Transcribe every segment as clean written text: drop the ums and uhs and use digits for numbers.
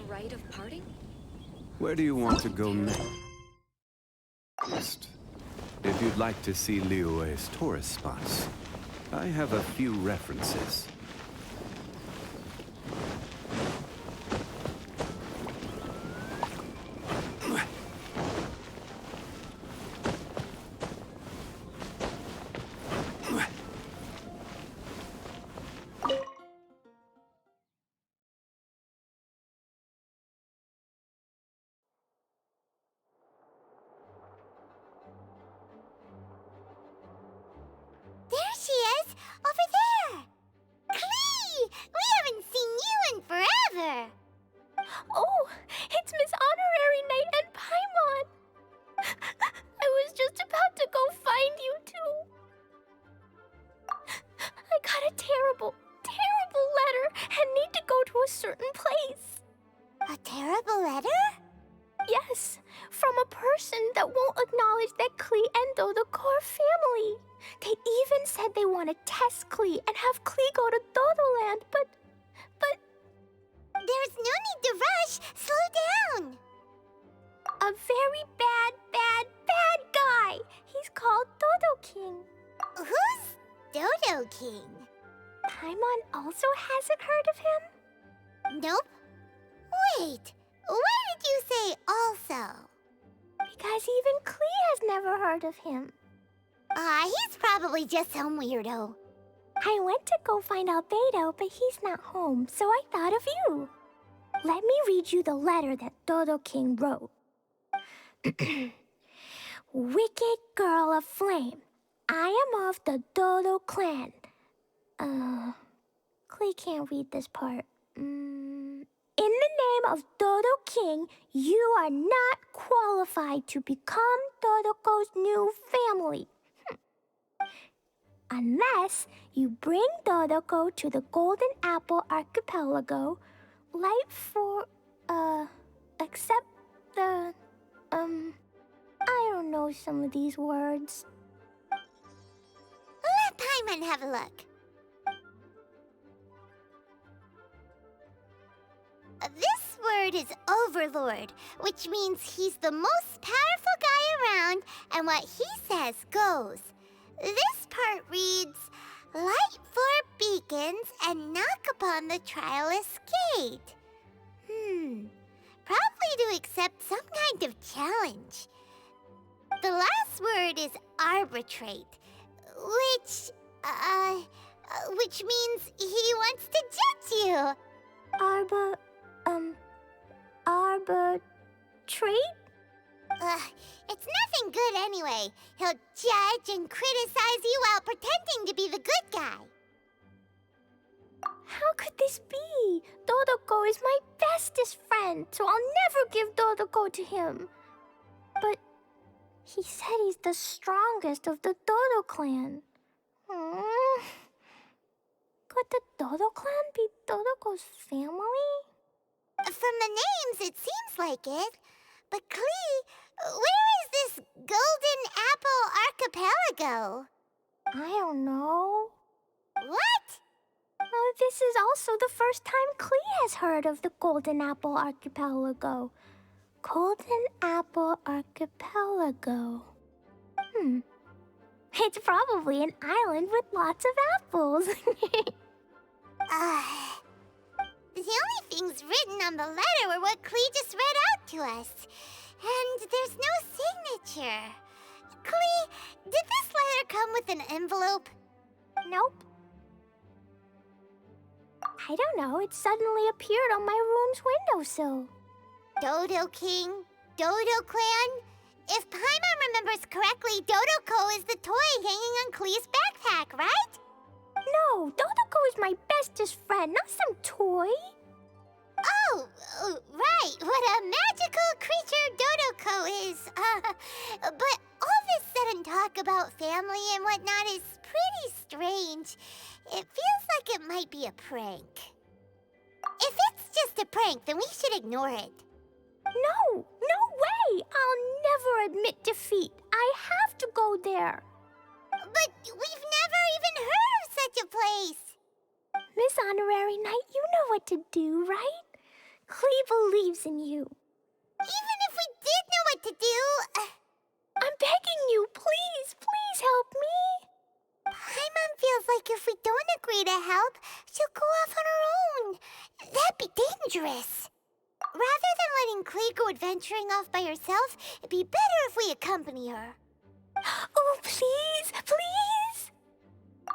rite of parting? Where do you want to go next? If you'd like to see Liyue's tourist spots, I have a few references. There she is! Over there! Klee! We haven't seen you in forever! Oh, it's Miss Honorary Knight and Paimon! I was just about to go find you two. I got a terrible, terrible letter and need to go to a certain place. A terrible letter? Yes, from a person that won't acknowledge that Klee and Dodoko are family. They even said they want to test Klee and have Klee go to Dodoland, but... There's no need to rush! Slow down! A very bad, bad, bad guy! He's called Dodo King. Who's Dodo King? Paimon also hasn't heard of him? Nope. Wait, why did you say also? Because even Klee has never heard of him. He's probably just some weirdo. I went to go find Albedo, but he's not home, so I thought of you. Let me read you the letter that Dodo King wrote. Wicked girl of flame, I am of the Dodo clan. Klee can't read this part. In the name of Dodo King, you are not qualified to become Dodoko's new family. Unless you bring Dodoko to the Golden Apple Archipelago, light for, except the, I don't know some of these words. Let Paimon have a look. This word is Overlord, which means he's the most powerful guy around, and what he says goes. This part reads, light four beacons and knock upon the trialist's gate. Probably to accept some kind of challenge. The last word is arbitrate, which means he wants to judge you. Arbitrate? It's nothing good anyway. He'll judge and criticize you while pretending to be the good guy. How could this be? Dodoko is my bestest friend, so I'll never give Dodoko to him. But he said he's the strongest of the Dodo clan. Could the Dodo clan be Dodoko's family? From the names, it seems like it. But Klee, where is this Golden Apple Archipelago? I don't know. What? This is also the first time Klee has heard of the Golden Apple Archipelago. Golden Apple Archipelago. It's probably an island with lots of apples. The only things written on the letter were what Klee just read out to us. And there's no signature. Klee, did this letter come with an envelope? Nope. I don't know, it suddenly appeared on my room's windowsill. Dodo King, Dodo Clan? If Paimon remembers correctly, Dodoko is the toy hanging on Klee's backpack, right? No, Dodoko is my bestest friend, not some toy. Oh, right, what a magical creature Dodoko is. But all this sudden talk about family and whatnot is pretty strange. It feels like it might be a prank. If it's just a prank, then we should ignore it. No way! I'll never admit defeat. I have to go there. But we've never even heard of such a place. Miss Honorary Knight, you know what to do, right? Klee believes in you. Even if we did know what to do, I'm begging you, please, please help me. Paimon feels like if we don't agree to help, she'll go off on her own. That'd be dangerous. Rather than letting Klee go adventuring off by herself, it'd be better if we accompany her. Oh, please, please.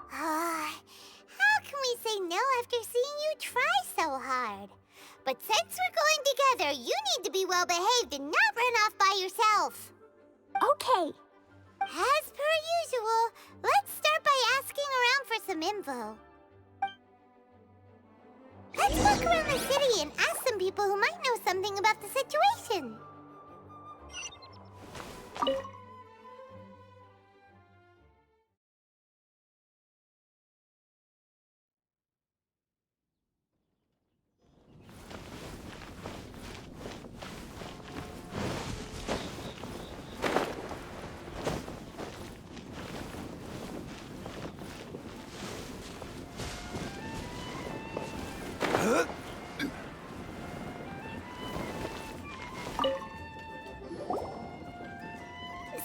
How can we say no after seeing you try so hard? But since we're going together, you need to be well behaved and not run off by yourself. Okay. As per usual, let's start by asking around for some info. Let's look around the city and ask some people who might know something about the situation.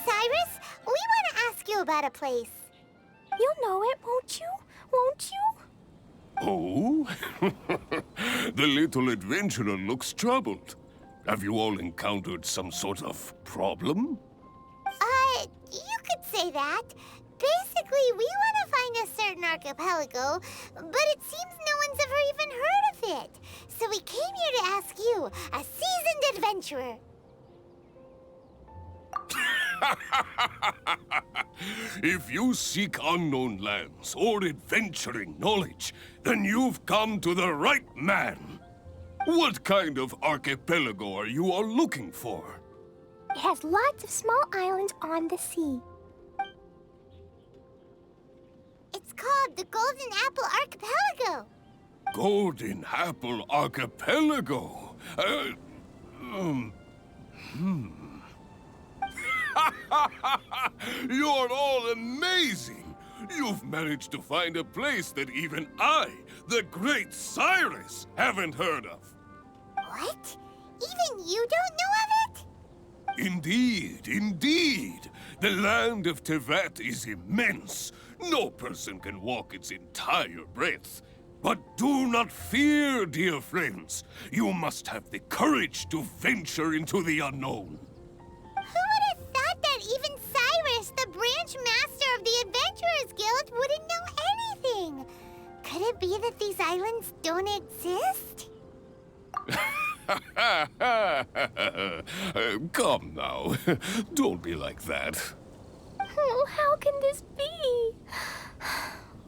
Cyrus, we want to ask you about a place. You'll know it, won't you? Won't you? Oh? The little adventurer looks troubled. Have you all encountered some sort of problem? You could say that. Basically, we want to find a certain archipelago, but it seems no one's ever even heard of it. So we came here to ask you, a seasoned adventurer. If you seek unknown lands or adventuring knowledge, then you've come to the right man. What kind of archipelago are you all looking for? It has lots of small islands on the sea. It's called the Golden Apple Archipelago. Golden Apple Archipelago? You're all amazing! You've managed to find a place that even I, the great Cyrus, haven't heard of. What? Even you don't know of it? Indeed, indeed. The land of Tevat is immense. No person can walk its entire breadth. But do not fear, dear friends. You must have the courage to venture into the unknown. Who would have thought that even Cyrus, the branch master of the Adventurers Guild, wouldn't know anything? Could it be that these islands don't exist? Come now. Don't be like that. Oh, how can this be?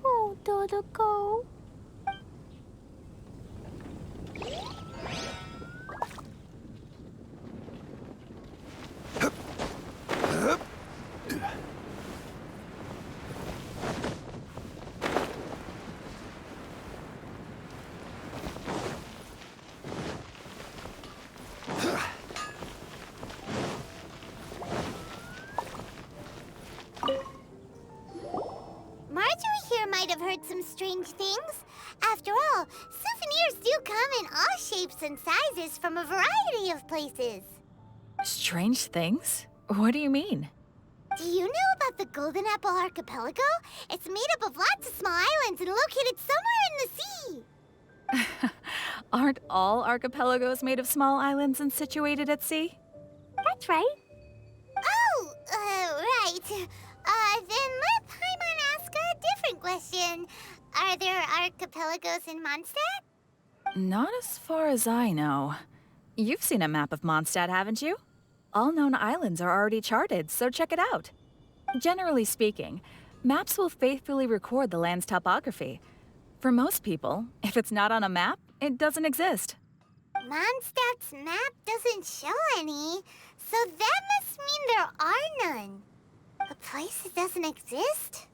Oh, Dodoko. Marjorie here might have heard some strange things. After all, souvenirs do come in all shapes and sizes from a variety of places. Strange things? What do you mean? Do you know about the Golden Apple Archipelago? It's made up of lots of small islands and located somewhere in the sea. Aren't all archipelagos made of small islands and situated at sea? That's right. Oh, right. Then let Paimon ask a different question. Are there archipelagos in Mondstadt? Not as far as I know. You've seen a map of Mondstadt, haven't you? All known islands are already charted, so check it out. Generally speaking, maps will faithfully record the land's topography. For most people, if it's not on a map, it doesn't exist. Mondstadt's map doesn't show any, so that must mean there are none. A place that doesn't exist?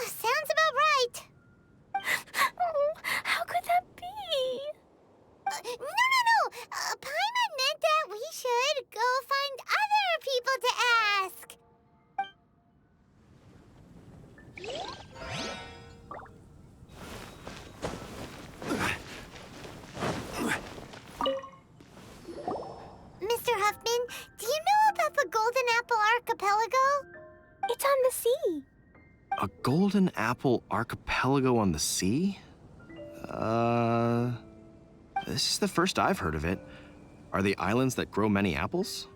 Sounds about right. Oh, how could that be? No. Paimon meant that we should go find other people to ask. Golden Apple Archipelago on the sea? This is the first I've heard of it. Are they islands that grow many apples?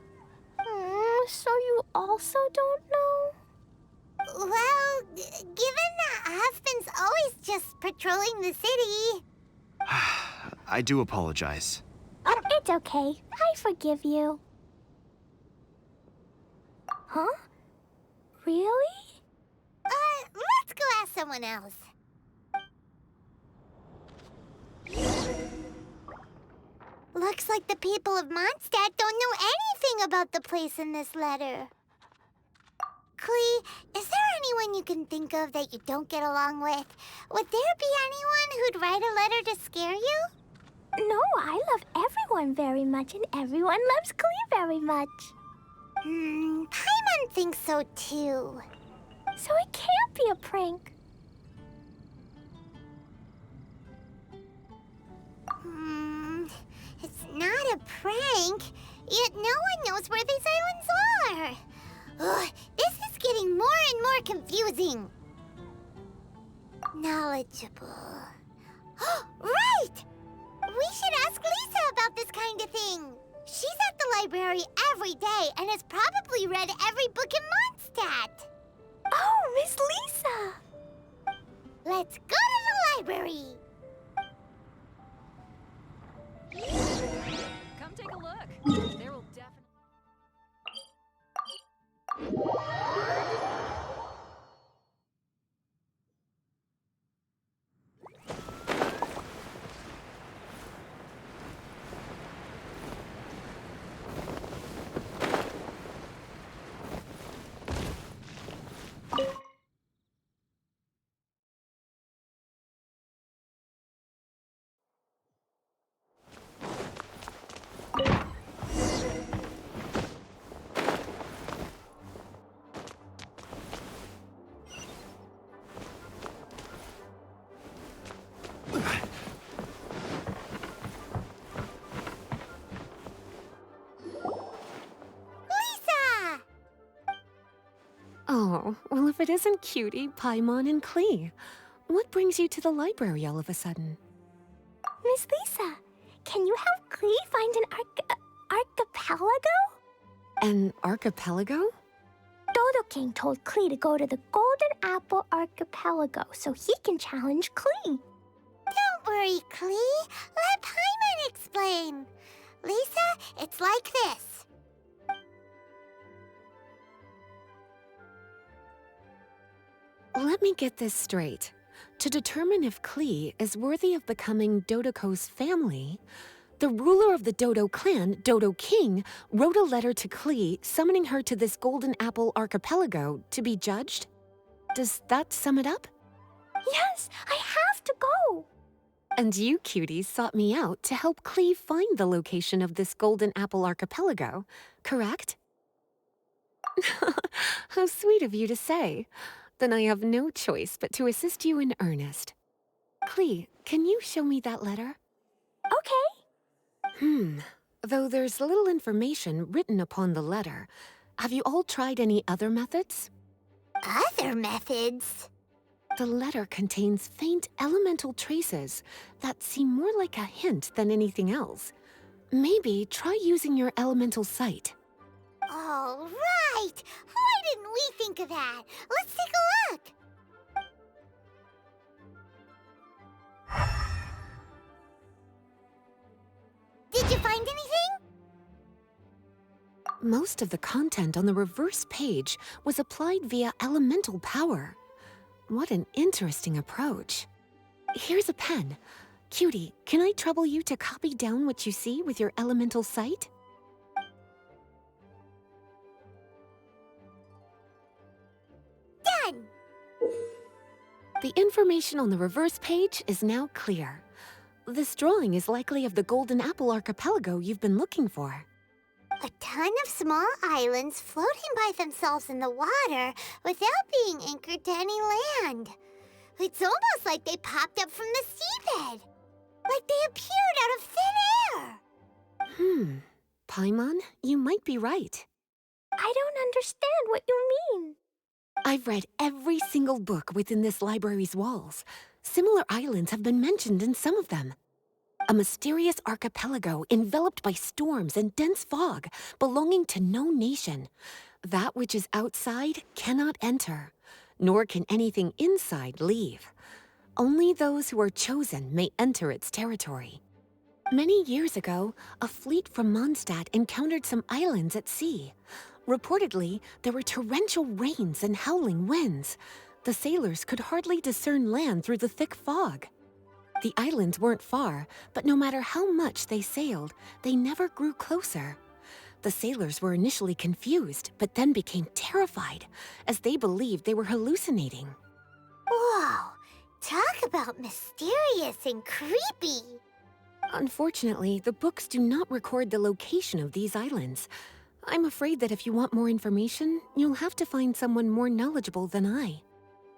So you also don't know? Well, given that husband's always just patrolling the city. I do apologize. It's okay. I forgive you. Huh? Really? Let's go ask someone else. Looks like the people of Mondstadt don't know anything about the place in this letter. Klee, is there anyone you can think of that you don't get along with? Would there be anyone who'd write a letter to scare you? No, I love everyone very much, and everyone loves Klee very much. Paimon thinks so too. So it can't be a prank. It's not a prank, yet no one knows where these islands are. Ugh, this is getting more and more confusing. Knowledgeable. Right! We should ask Lisa about this kind of thing. She's at the library every day and has probably read every book in Mondstadt. Oh, Miss Lisa! Let's go to the library. Come take a look. There will definitely... Lisa! Oh, well, if it isn't Cutie, Paimon, and Klee. What brings you to the library all of a sudden? Miss Lisa, can you help Klee find an archipelago? An archipelago? Dodo King told Klee to go to the Golden Apple Archipelago so he can challenge Klee. Don't worry, Klee. Let Paimon explain. Lisa, it's like this. Let me get this straight. To determine if Klee is worthy of becoming Dodoko's family, the ruler of the Dodo clan, Dodo King, wrote a letter to Klee summoning her to this Golden Apple Archipelago to be judged? Does that sum it up? Yes, I have to go. And you, Cutie, sought me out to help Klee find the location of this Golden Apple Archipelago, correct? How sweet of you to say. Then I have no choice but to assist you in earnest. Klee, can you show me that letter? Okay. Though there's little information written upon the letter, have you all tried any other methods? Other methods? The letter contains faint elemental traces that seem more like a hint than anything else. Maybe try using your elemental sight. Oh, right! Why didn't we think of that? Let's take a look! Did you find anything? Most of the content on the reverse page was applied via elemental power. What an interesting approach. Here's a pen. Cutie, can I trouble you to copy down what you see with your elemental sight? Done! The information on the reverse page is now clear. This drawing is likely of the Golden Apple Archipelago you've been looking for. A ton of small islands floating by themselves in the water without being anchored to any land. It's almost like they popped up from the seabed. Like they appeared out of thin air. Paimon, you might be right. I don't understand what you mean. I've read every single book within this library's walls. Similar islands have been mentioned in some of them. A mysterious archipelago enveloped by storms and dense fog, belonging to no nation. That which is outside cannot enter, nor can anything inside leave. Only those who are chosen may enter its territory. Many years ago, a fleet from Mondstadt encountered some islands at sea. Reportedly, there were torrential rains and howling winds. The sailors could hardly discern land through the thick fog. The islands weren't far, but no matter how much they sailed, they never grew closer. The sailors were initially confused, but then became terrified, as they believed they were hallucinating. Whoa! Talk about mysterious and creepy! Unfortunately, the books do not record the location of these islands. I'm afraid that if you want more information, you'll have to find someone more knowledgeable than I.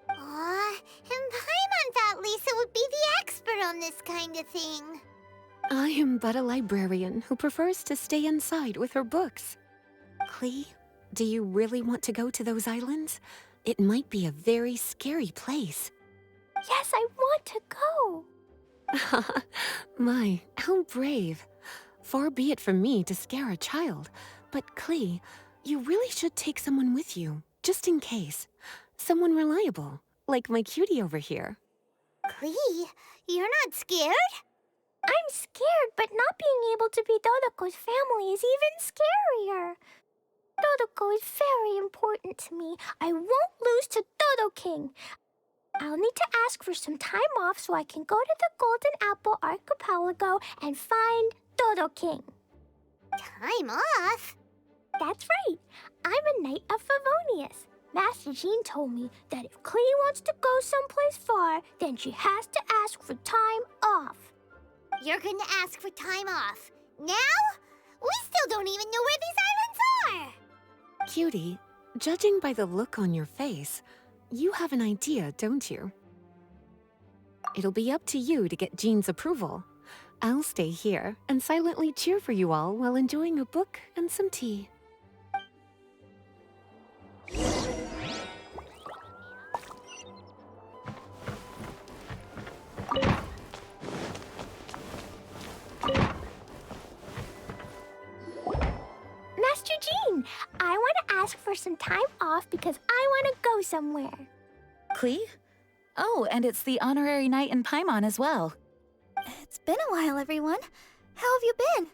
Aw, and Paimon thought Lisa would be the expert on this kind of thing. I am but a librarian who prefers to stay inside with her books. Klee, do you really want to go to those islands? It might be a very scary place. Yes, I want to go. My, how brave. Far be it from me to scare a child, but Klee, you really should take someone with you, just in case. Someone reliable, like my cutie over here. Klee, you're not scared? I'm scared, but not being able to be Dodoko's family is even scarier. Dodoko is very important to me. I won't lose to Dodo King. I'll need to ask for some time off so I can go to the Golden Apple Archipelago and find Dodo King. Time off? That's right. I'm a Knight of Favonius. Master Jean told me that if Klee wants to go someplace far, then she has to ask for time off. You're going to ask for time off. Now? We still don't even know where these islands are. Cutie, judging by the look on your face, you have an idea, don't you? It'll be up to you to get Jean's approval. I'll stay here and silently cheer for you all while enjoying a book and some tea. Master Jean, I want to ask for some time off because I want to go somewhere. Klee? Oh, and it's the honorary knight in Paimon as well. It's been a while, everyone. How have you been?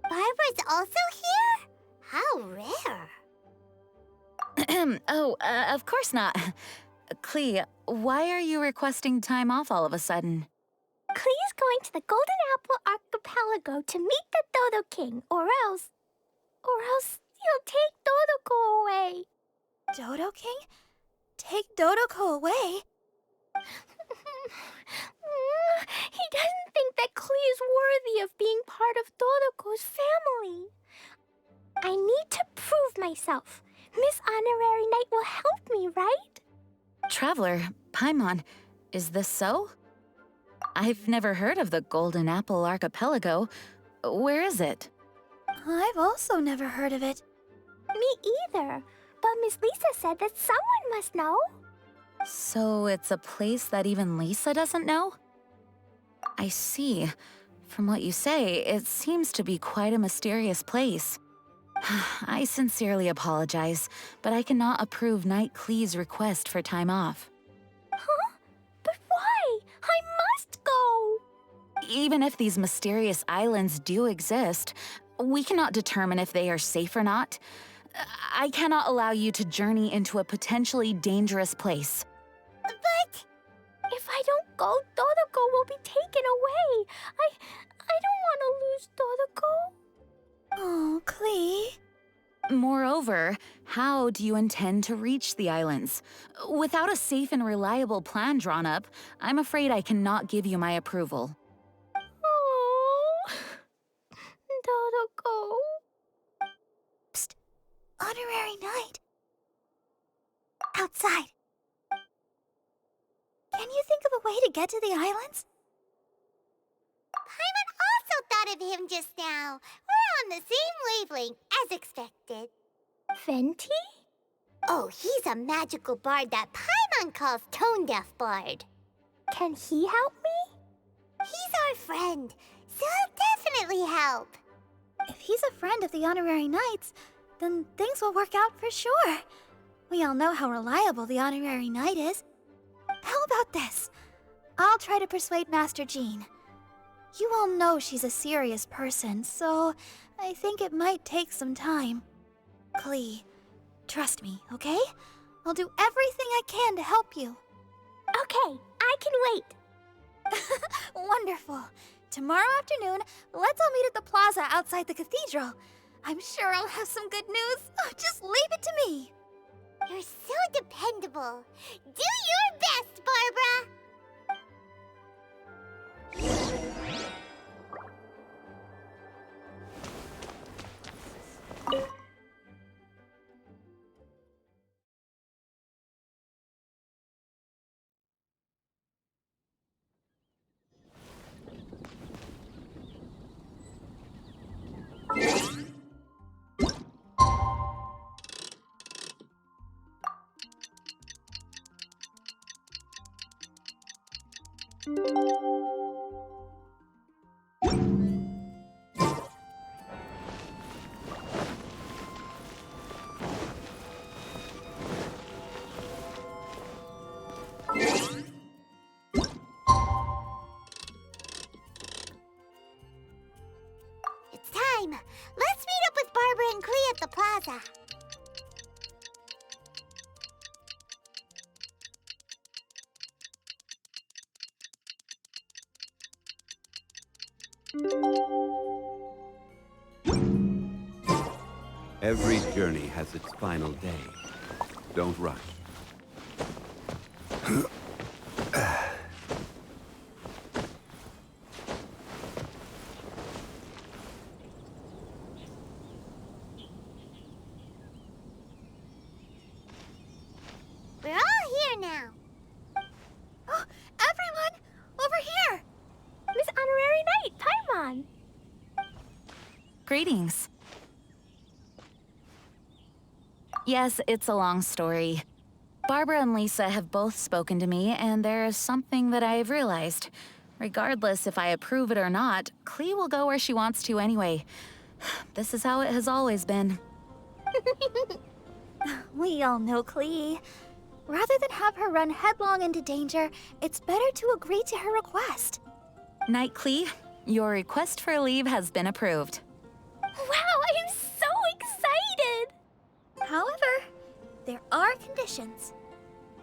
Barbara's also here? How rare. Of course not. Klee, why are you requesting time off all of a sudden? Klee's going to the Golden Apple Archipelago to meet the Dodo King, or else he'll take Dodoko away. Dodo King? Take Dodoko away? He doesn't think that Klee is worthy of being part of Dodoko's family. I need to prove myself. Miss Honorary Knight will help me, right? Traveler, Paimon, is this so? I've never heard of the Golden Apple Archipelago. Where is it? I've also never heard of it. Me either. But Miss Lisa said that someone must know. So it's a place that even Lisa doesn't know? I see. From what you say, it seems to be quite a mysterious place. I sincerely apologize, but I cannot approve Knight Klee's request for time off. Huh? But why? I must go! Even if these mysterious islands do exist, we cannot determine if they are safe or not. I cannot allow you to journey into a potentially dangerous place. But if I don't go, Dodoko will be taken away. I don't want to lose Dodoko. oh, Klee. Moreover, how do you intend to reach the islands? Without a safe and reliable plan drawn up, I'm afraid I cannot give you my approval. Oh, Dodoko. Psst. Honorary Knight. Outside. Can you think of a way to get to the islands? Paimon also thought of him just now. We're on the same wavelength as expected. Venti? Oh, he's a magical bard that Paimon calls Tone Deaf Bard. Can he help me? He's our friend, so he'll definitely help. If he's a friend of the Honorary Knights, then things will work out for sure. We all know how reliable the Honorary Knight is. How about this? I'll try to persuade Master Jean. You all know she's a serious person, so I think it might take some time. Klee, trust me, okay? I'll do everything I can to help you. Okay, I can wait. Wonderful. Tomorrow afternoon, let's all meet at the plaza outside the cathedral. I'm sure I'll have some good news. Just leave it to me. You're so dependable. Do your best, Barbara! It's time. Let's meet up with Barbara and Klee at the plaza. Every journey has its final day. Don't rush. We're all here now. Oh, everyone, over here! Miss Honorary Knight, Paimon. Greetings. Yes, it's a long story. Barbara and Lisa have both spoken to me, and there is something that I have realized. Regardless if I approve it or not, Klee will go where she wants to anyway. This is how it has always been. We all know Klee. Rather than have her run headlong into danger, it's better to agree to her request. Knight Klee, your request for leave has been approved. Wow, I'm so excited! However, there are conditions.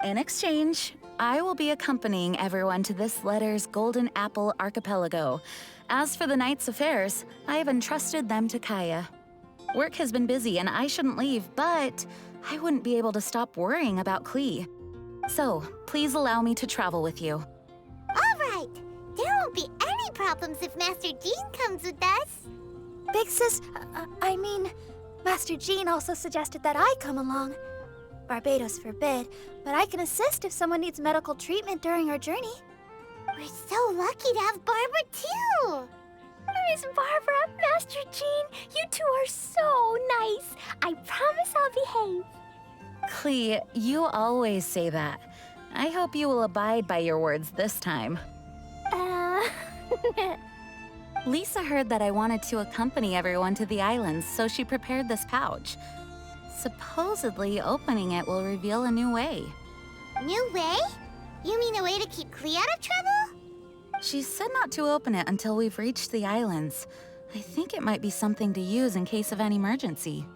In exchange, I will be accompanying everyone to this letter's Golden Apple Archipelago. As for the Knight's affairs, I have entrusted them to Kaya. Work has been busy and I shouldn't leave, but I wouldn't be able to stop worrying about Klee. So, please allow me to travel with you. All right. There won't be any problems if Master Jean comes with us. Big Sis, I mean, Master Jean also suggested that I come along. Barbados forbid, but I can assist if someone needs medical treatment during our journey. We're so lucky to have Barbara, too. Miss Barbara, Master Jean, you two are so nice. I promise I'll behave. Klee, you always say that. I hope you will abide by your words this time. Lisa heard that I wanted to accompany everyone to the islands, so she prepared this pouch. Supposedly, opening it will reveal a new way. New way? You mean a way to keep Klee out of trouble? She said not to open it until we've reached the islands. I think it might be something to use in case of an emergency.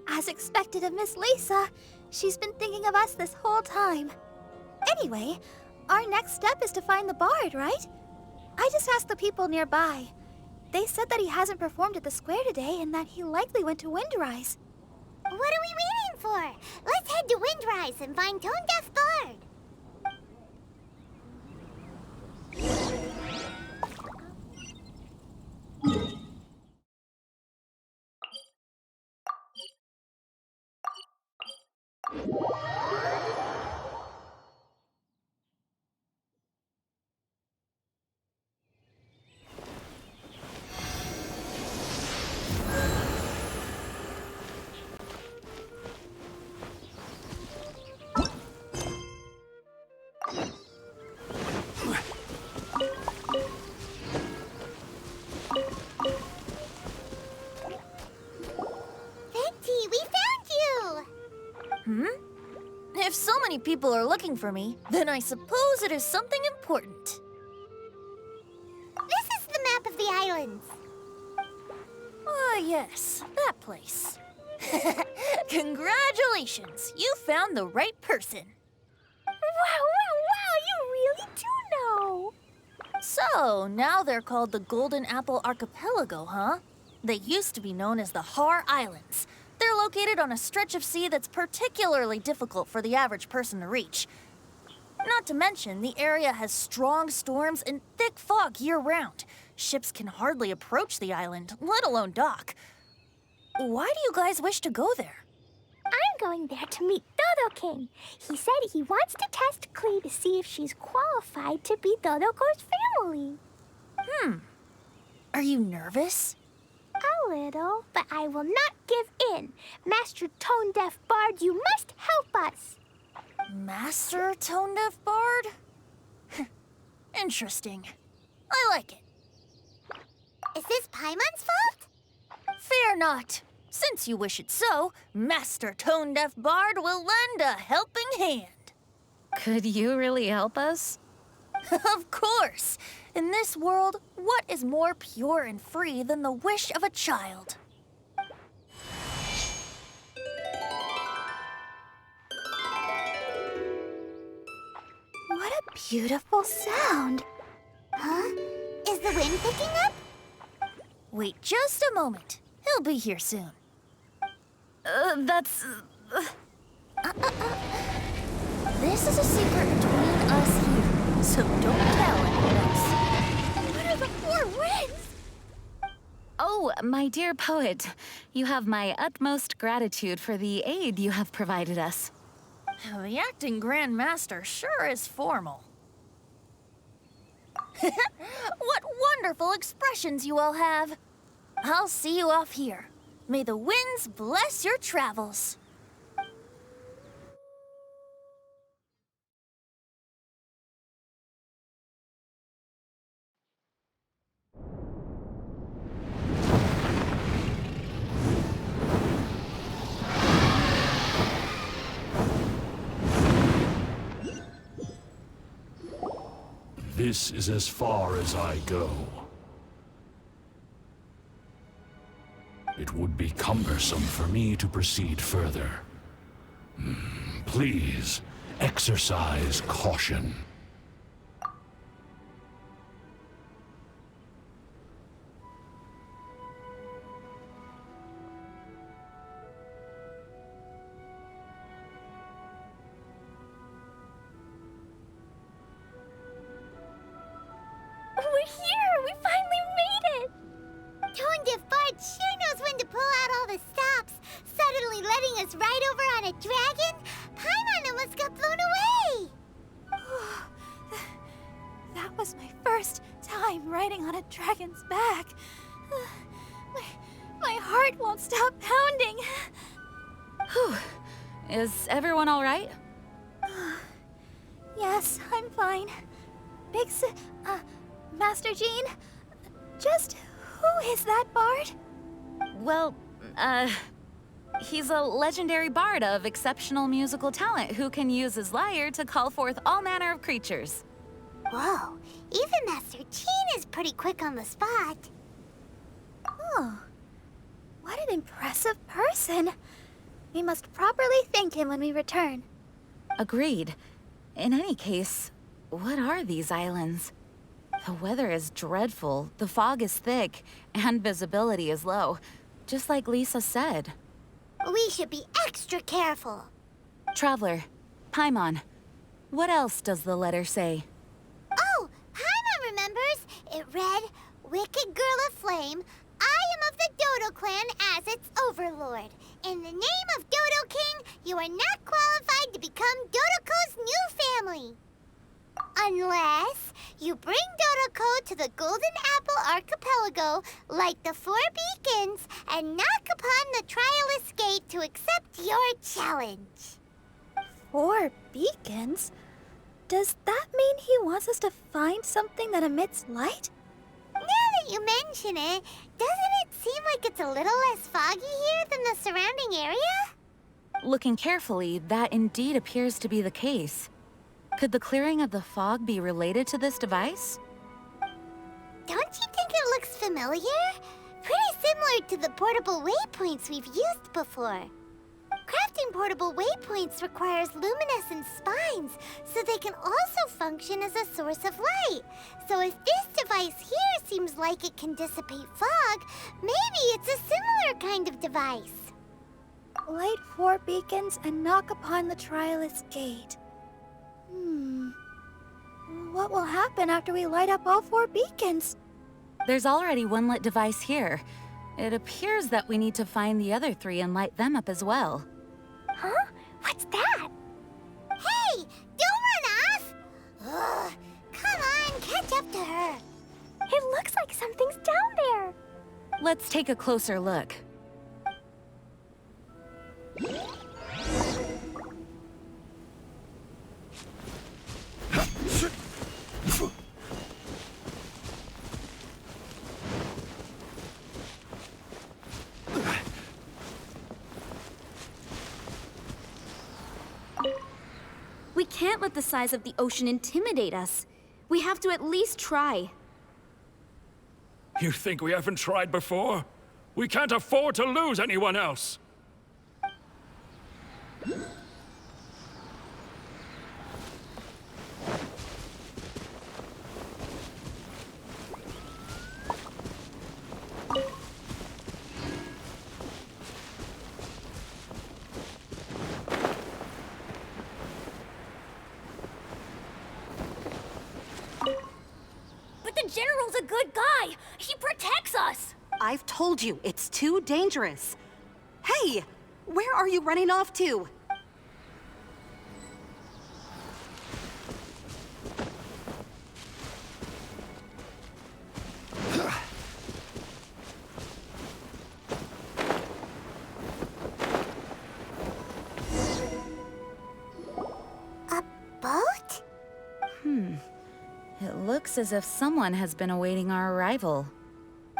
As expected of Miss Lisa, she's been thinking of us this whole time. Anyway, our next step is to find the bard, right? I just asked the people nearby. They said that he hasn't performed at the square today and that he likely went to Windrise. What are we waiting for? Let's head to Windrise and find Tone Deaf Bard. many people are looking for me, then I suppose it is something important. This is the map of the islands. Ah, yes, that place. Congratulations, you found the right person. Wow, you really do know. So, now they're called the Golden Apple Archipelago, huh? They used to be known as the Har Islands. They're located on a stretch of sea that's particularly difficult for the average person to reach. Not to mention, the area has strong storms and thick fog year-round. Ships can hardly approach the island, let alone dock. Why do you guys wish to go there? I'm going there to meet Dodo King. He said he wants to test Klee to see if she's qualified to be Dodoko's family. Are you nervous? A little, but I will not give in. Master Tone Deaf Bard, you must help us. Master Tone Deaf Bard? Interesting. I like it. Is this Paimon's fault? Fear not. Since you wish it so, Master Tone Deaf Bard will lend a helping hand. Could you really help us? Of course. In this world, what is more pure and free than the wish of a child? What a beautiful sound. Huh? Is the wind picking up? Wait just a moment. He'll be here soon. This is a secret between us here, so don't tell anyone else. What are the four winds? Oh, my dear poet, you have my utmost gratitude for the aid you have provided us. The acting Grand Master sure is formal. What wonderful expressions you all have. I'll see you off here. May the winds bless your travels. This is as far as I go. It would be cumbersome for me to proceed further. Please, exercise caution. We're here! We finally made it! Tone Deaf Bard sure knows when to pull out all the stops. Suddenly letting us ride over on a dragon? Paimon almost got blown away! That was my first time riding on a dragon's back. My heart won't stop pounding. Whew. Is everyone all right? Yes, I'm fine. Master Jean, just who is that bard? Well, he's a legendary bard of exceptional musical talent who can use his lyre to call forth all manner of creatures. Whoa, even Master Jean is pretty quick on the spot. Oh, what an impressive person. We must properly thank him when we return. Agreed. In any case, what are these islands? The weather is dreadful, the fog is thick, and visibility is low, just like Lisa said. We should be extra careful. Traveler, Paimon, what else does the letter say? Oh, Paimon remembers. It read, Wicked Girl of Flame, I am of the Dodo clan as its overlord. In the name of Dodo King, you are not qualified to become Dodoko's new family. Unless you bring Dodoko to the Golden Apple Archipelago, light the 4 beacons, and knock upon the trialist gate to accept your challenge. 4 beacons? Does that mean he wants us to find something that emits light? Now that you mention it, doesn't it seem like it's a little less foggy here than the surrounding area? Looking carefully, that indeed appears to be the case. Could the clearing of the fog be related to this device? Don't you think it looks familiar? Pretty similar to the portable waypoints we've used before. Crafting portable waypoints requires luminescent spines, so they can also function as a source of light. So if this device here seems like it can dissipate fog, maybe it's a similar kind of device. Light 4 beacons and knock upon the Trialist Gate. What will happen after we light up all 4 beacons? There's already one lit device here. It appears that we need to find the other 3 and light them up as well. Huh? What's that? Hey! Don't run off! Ugh, come on, catch up to her. It looks like something's down there. Let's take a closer look. We can't let the size of the ocean intimidate us. We have to at least try. You think we haven't tried before? We can't afford to lose anyone else. But the General's a good guy. He protects us. I've told you, it's too dangerous. Hey, where are you running off to? A boat? It looks as if someone has been awaiting our arrival.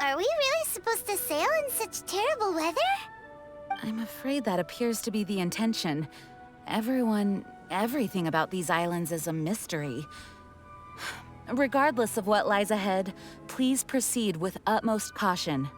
Are we really supposed to sail in such terrible weather? I'm afraid that appears to be the intention. Everything about these islands is a mystery. Regardless of what lies ahead, please proceed with utmost caution.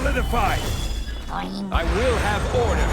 solidified! I will have order!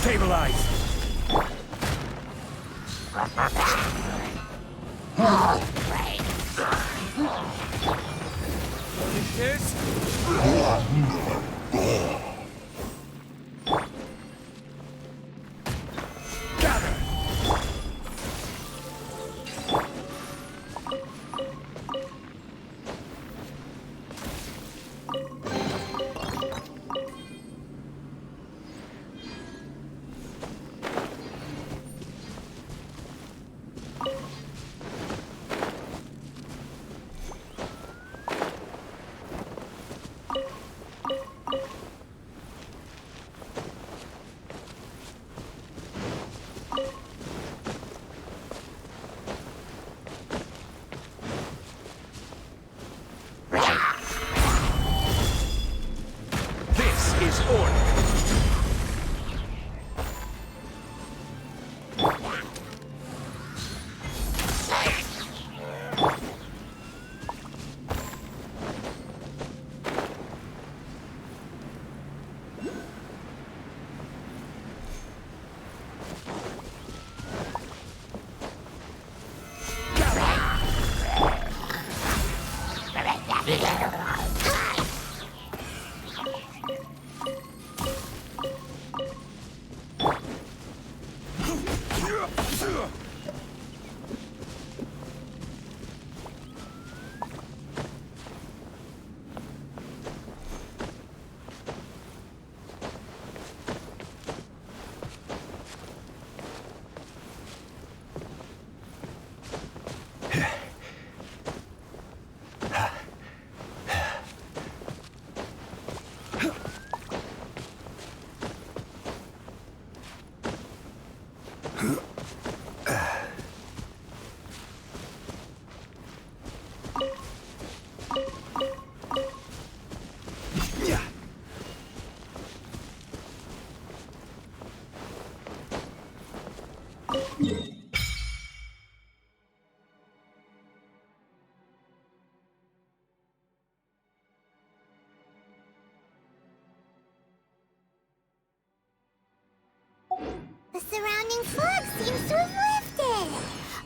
Stabilize! The surrounding fog seems to have lifted.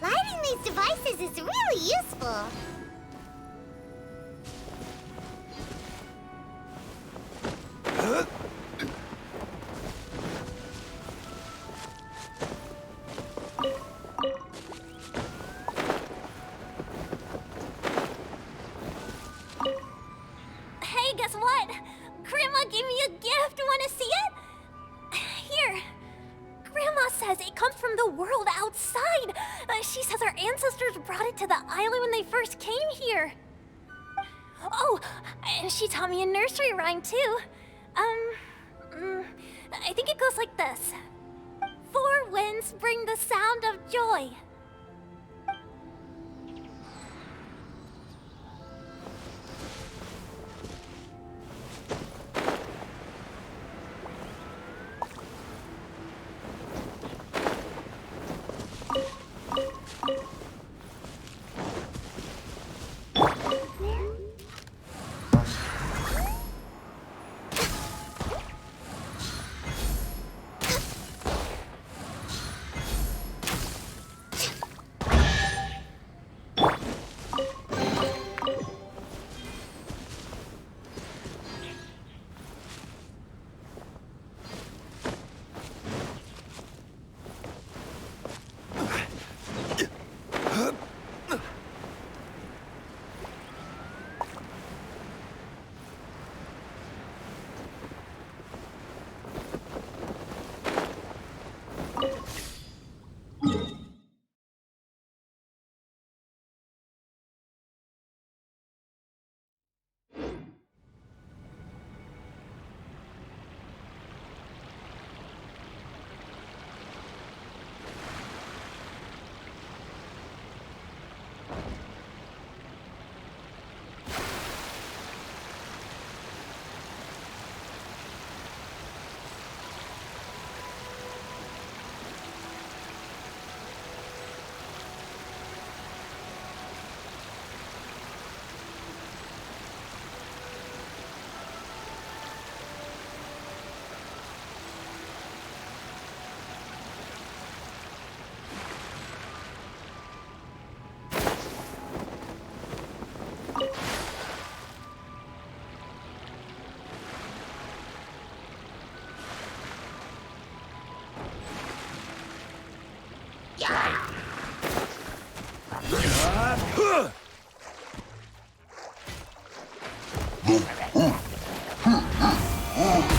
Lighting these devices is really useful. Hey, guess what? Grandma gave me a gift. Wanna see it? Here. Grandma says it comes from the world outside. She says our ancestors brought it to the island when they first came here. Oh, and she taught me a nursery rhyme too. I think it goes like this. Four winds bring the sound of joy.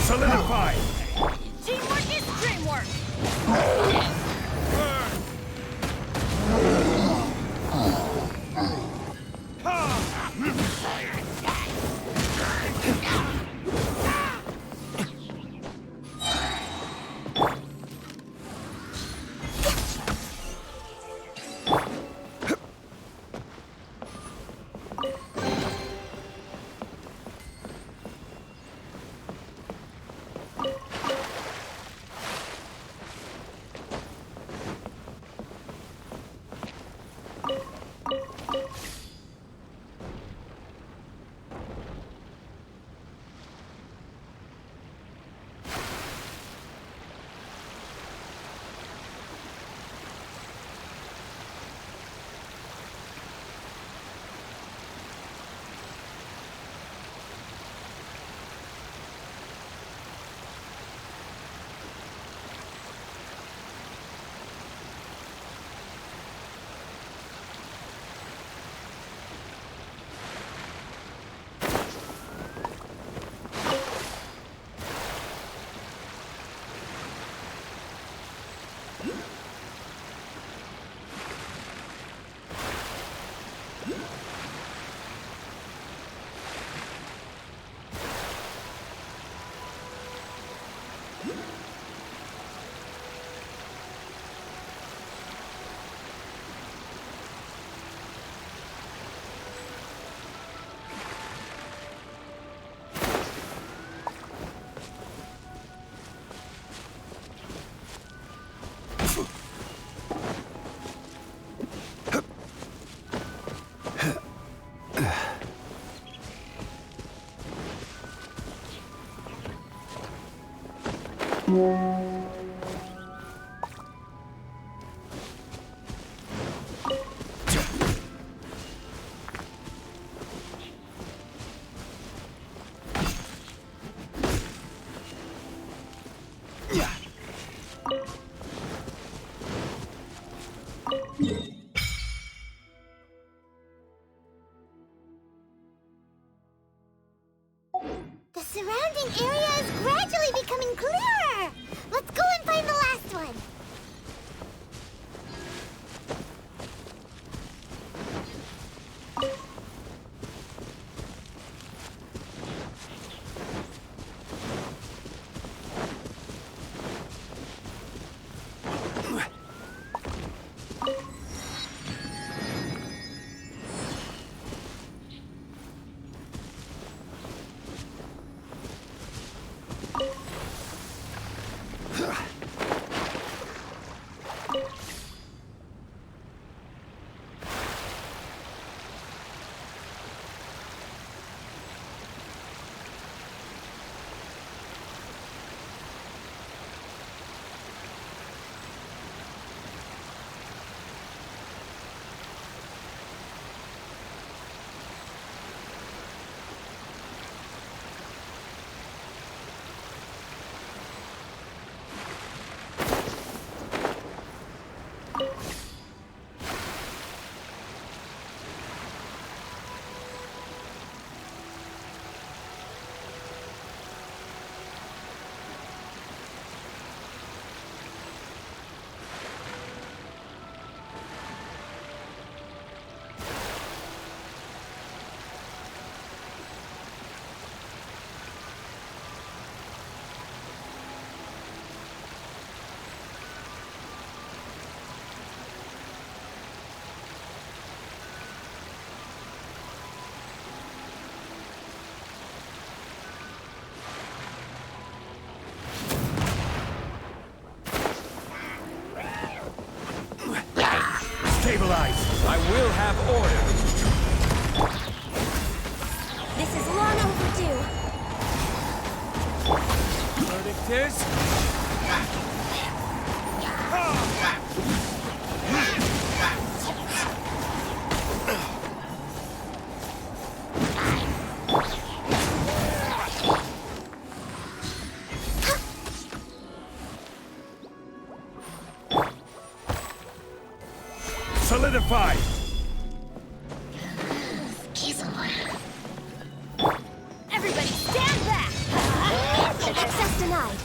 Solidify! Teamwork is dreamwork! The surrounding area is gradually becoming clearer! Let's go and find the last one! allies. I will have order. This is long overdue. Verdict is... Solidified! Everybody stand back! Access denied.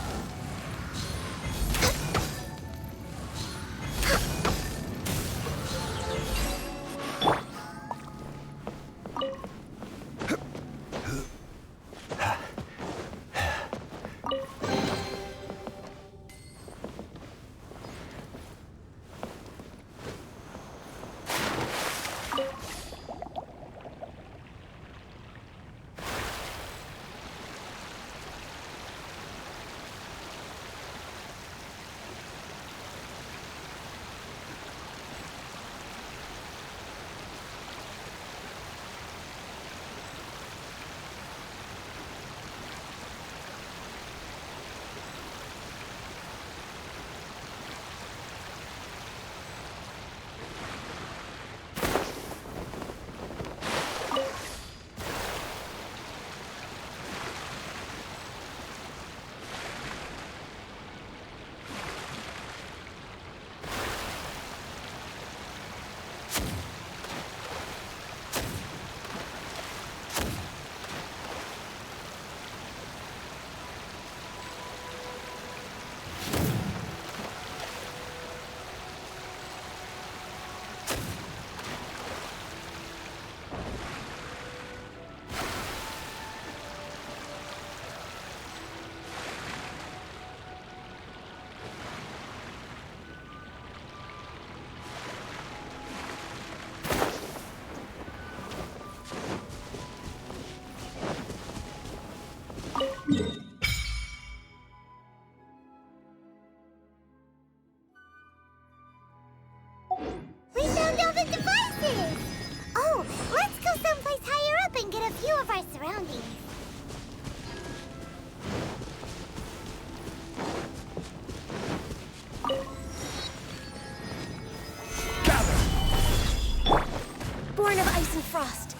We found all the devices! Oh, let's go someplace higher up and get a view of our surroundings. Born of ice and frost.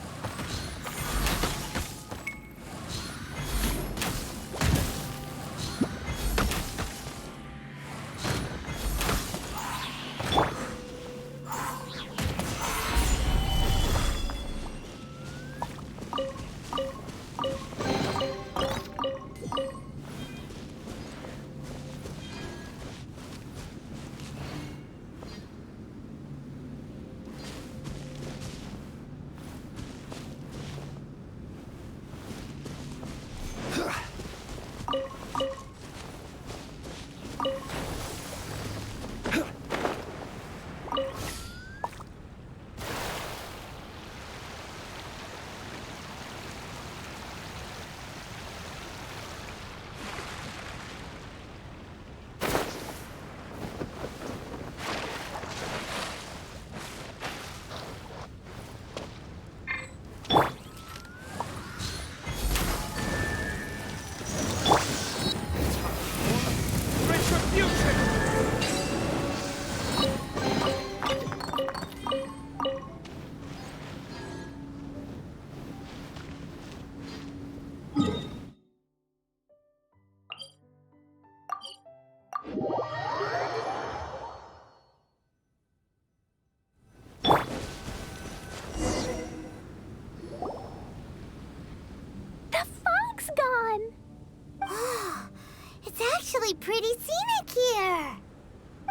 It's actually pretty scenic here.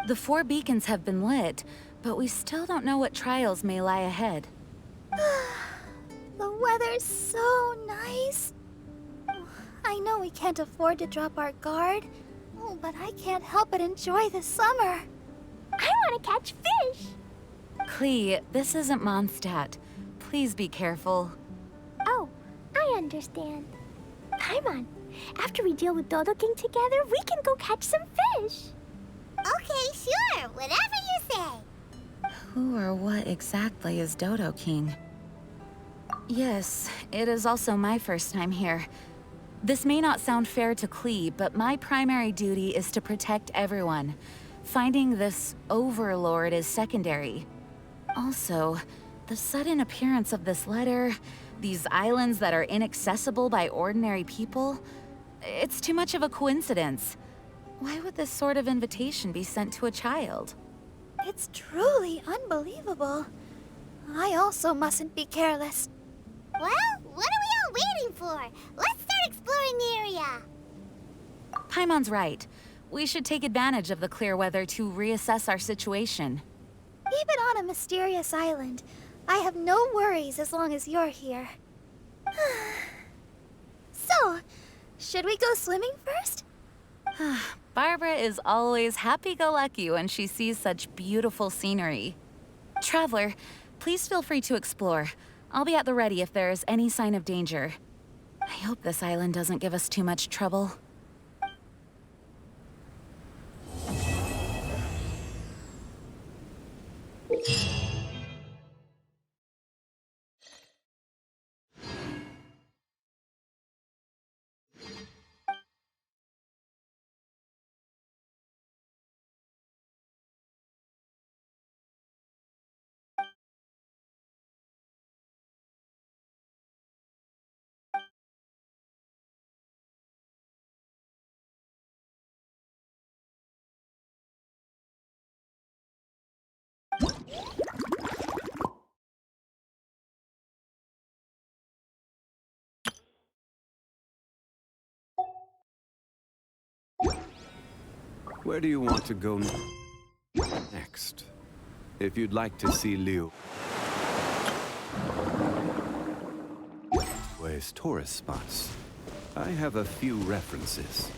The 4 beacons have been lit, but we still don't know what trials may lie ahead. The weather's so nice. I know we can't afford to drop our guard, but I can't help but enjoy the summer. I want to catch fish. Klee, this isn't Mondstadt. Please be careful. Oh, I understand. Paimon, after we deal with Dodo King together, we can go catch some fish. Okay, sure. Whatever you say. Who or what exactly is Dodo King? Yes, it is also my first time here. This may not sound fair to Klee, but my primary duty is to protect everyone. Finding this overlord is secondary. Also, the sudden appearance of this letter, these islands that are inaccessible by ordinary people, it's too much of a coincidence. Why would this sort of invitation be sent to a child? It's truly unbelievable. I also mustn't be careless. Well, what are we all waiting for? Let's start exploring the area. Paimon's right. We should take advantage of the clear weather to reassess our situation. Even on a mysterious island, I have no worries as long as you're here. So, should we go swimming first? Barbara is always happy-go-lucky when she sees such beautiful scenery. Traveler, please feel free to explore. I'll be at the ready if there is any sign of danger. I hope this island doesn't give us too much trouble. Where do you want to go next? If you'd like to see Liyue's tourist spots, I have a few references.